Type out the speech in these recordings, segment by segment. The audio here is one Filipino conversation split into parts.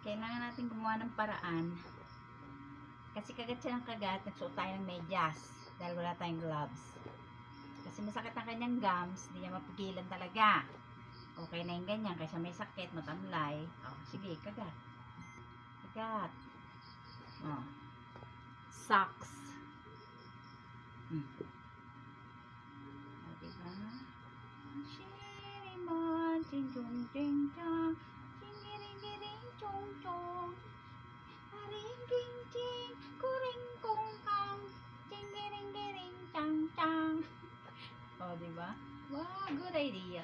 Kailangan natin gumawa ng paraan. Kasi kagat siya ng kagat, nagsuot tayo ng medyas dahil wala tayong gloves. Kasi masakit ang kanyang gums, hindi niya mapigilan talaga. Okay na yung ganyan, kaysa may sakit, matamlay. Sige, kagat. Kagat. Socks. Diba? Shiriman, ching chung ching chang, ching chung chung, ring king ching, kuring kong kang, ching chang chang. Diba? Wow, good idea.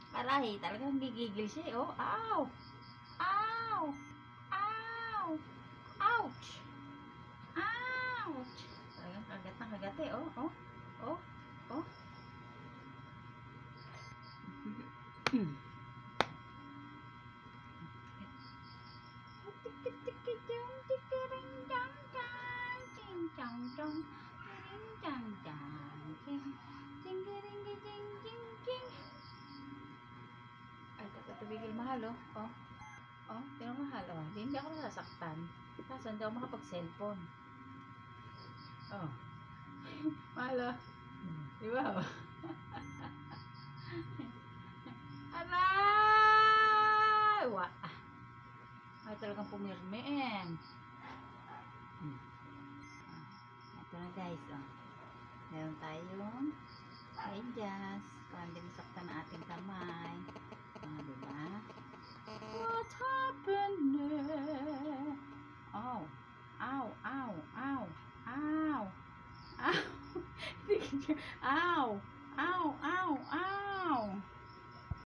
Parahi, talagang gigigil siya. Ow! Ow! Ow! Ouch! Ouch! Talagang kagat na kagat eh. Ay, tumigil mahal pero mahal hindi ako nasasaktan kaso hindi ako makapag-cellphone mahal diba aray ay talagang pumirme ito na guys meron tayong medyas para hindi masaktan na ating kamay diba what happened there? Ow! Ow! Ow! Ow! Ow! Ow! Ow! Ow! Ow! Ow!